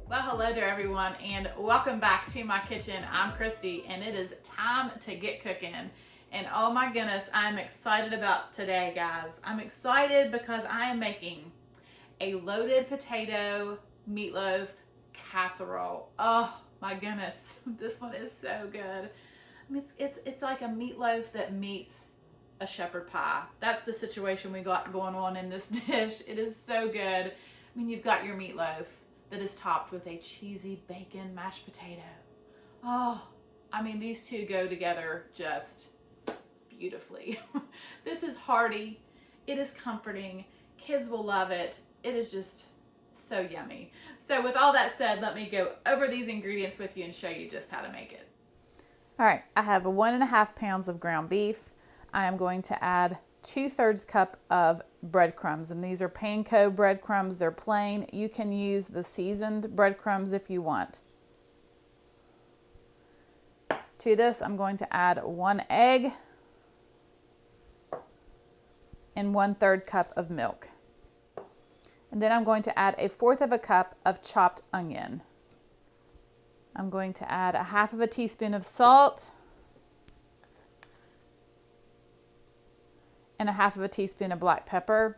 Well, hello there everyone, and welcome back to my kitchen. I'm Christy, and it is time to get cooking. And oh my goodness, I'm excited about today, guys. I'm excited because I am making a loaded potato meatloaf casserole. Oh my goodness, this one is so good. I mean, it's like a meatloaf that meets a shepherd pie. That's the situation we got going on in this dish. It is so good. I mean, you've got your meatloaf that is topped with a cheesy bacon mashed potato. Oh, I mean, these two go together just beautifully. This is hearty. It is comforting. Kids will love it. It is just so yummy. So with all that said, let me go over these ingredients with you and show you just how to make it. All right, I have 1.5 pounds of ground beef. I am going to add 2/3 cup of breadcrumbs, and these are panko breadcrumbs. They're plain. You can use the seasoned breadcrumbs if you want. To this, I'm going to add 1 egg and 1/3 cup of milk. And then I'm going to add 1/4 cup of chopped onion. I'm going to add 1/2 teaspoon of salt and 1/2 teaspoon of black pepper.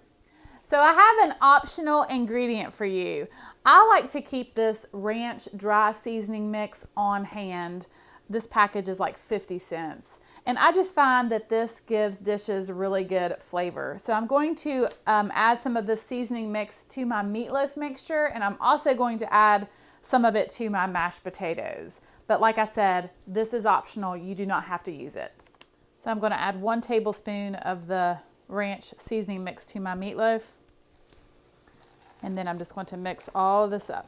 So I have an optional ingredient for you. I like to keep this ranch dry seasoning mix on hand. This package is like 50 cents. And I just find that this gives dishes really good flavor. So I'm going to add some of this seasoning mix to my meatloaf mixture, and I'm also going to add some of it to my mashed potatoes. But like I said, this is optional. You do not have to use it. So I'm going to add 1 tablespoon of the ranch seasoning mix to my meatloaf. And then I'm just going to mix all of this up.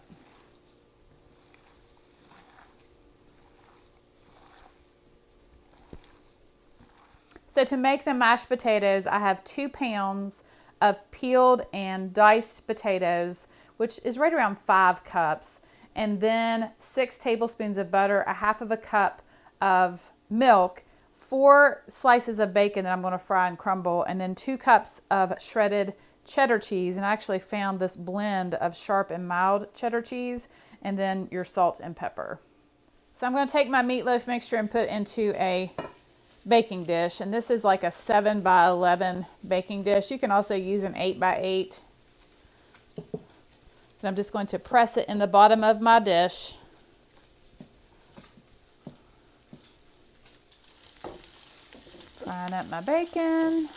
So to make the mashed potatoes, I have 2 pounds of peeled and diced potatoes, which is right around 5 cups. And then 6 tablespoons of butter, 1/2 cup of milk, 4 slices of bacon that I'm going to fry and crumble, and then 2 cups of shredded cheddar cheese. And I actually found this blend of sharp and mild cheddar cheese, and then your salt and pepper. So I'm going to take my meatloaf mixture and put into a baking dish, and this is like a 7 by 11 baking dish. You can also use an 8 by 8. And I'm just going to press it in the bottom of my dish. Frying up my bacon.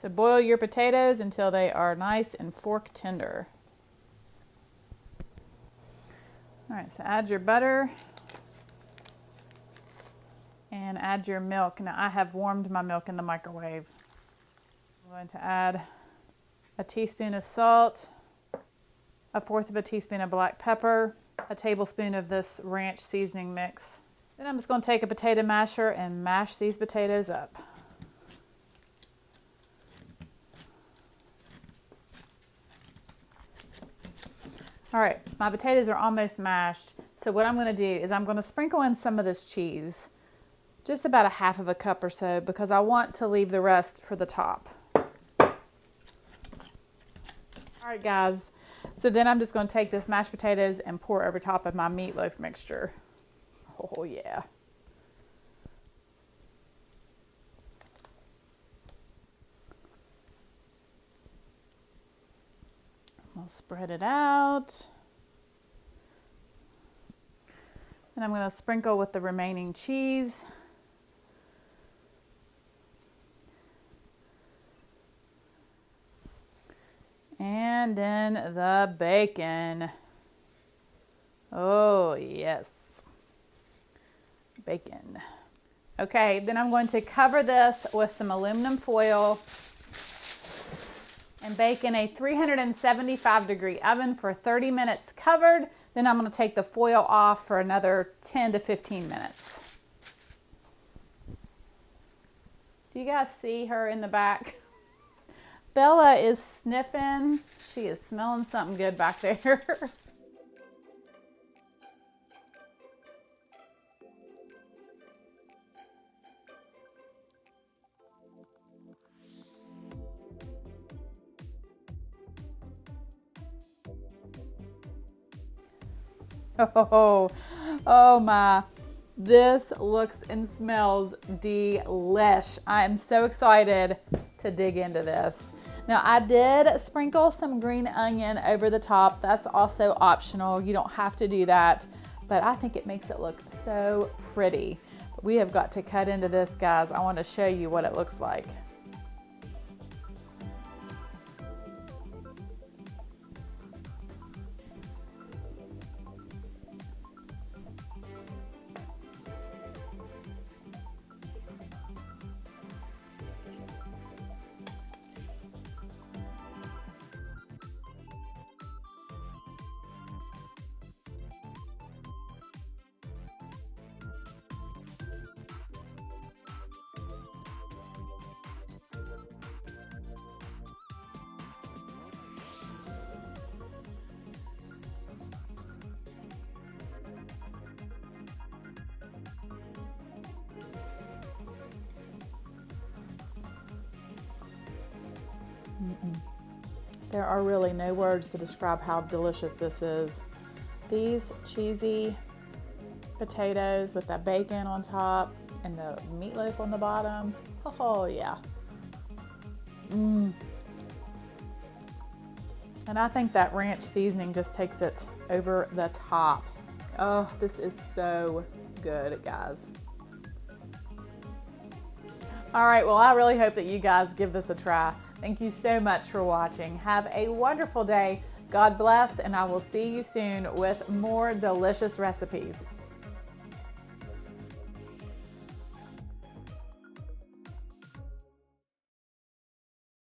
So boil your potatoes until they are nice and fork tender. All right, so add your butter and add your milk. Now I have warmed my milk in the microwave. I'm going to add a teaspoon of salt, 1/4 teaspoon of black pepper, a tablespoon of this ranch seasoning mix. Then I'm just going to take a potato masher and mash these potatoes up. All right, my potatoes are almost mashed. So what I'm going to do is I'm going to sprinkle in some of this cheese, just about 1/2 cup or so, because I want to leave the rest for the top. All right, guys. So then I'm just going to take this mashed potatoes and pour over top of my meatloaf mixture. Oh, yeah. I'll spread it out. And I'm going to sprinkle with the remaining cheese. And then the bacon. Oh, yes. Bacon. Okay, then I'm going to cover this with some aluminum foil and bake in a 375-degree oven for 30 minutes covered. Then I'm going to take the foil off for another 10 to 15 minutes. Do you guys see her in the back? Bella is sniffing. She is smelling something good back there. Oh, oh my. This looks and smells delish. I'm so excited to dig into this. Now, I did sprinkle some green onion over the top. That's also optional. You don't have to do that, but I think it makes it look so pretty. We have got to cut into this, guys. I want to show you what it looks like. There are really no words to describe how delicious this is. These cheesy potatoes with that bacon on top and the meatloaf on the bottom. Oh yeah. And I think that ranch seasoning just takes it over the top. Oh, this is so good, guys. All right, well, I really hope that you guys give this a try. Thank you so much for watching. Have a wonderful day. God bless, and I will see you soon with more delicious recipes.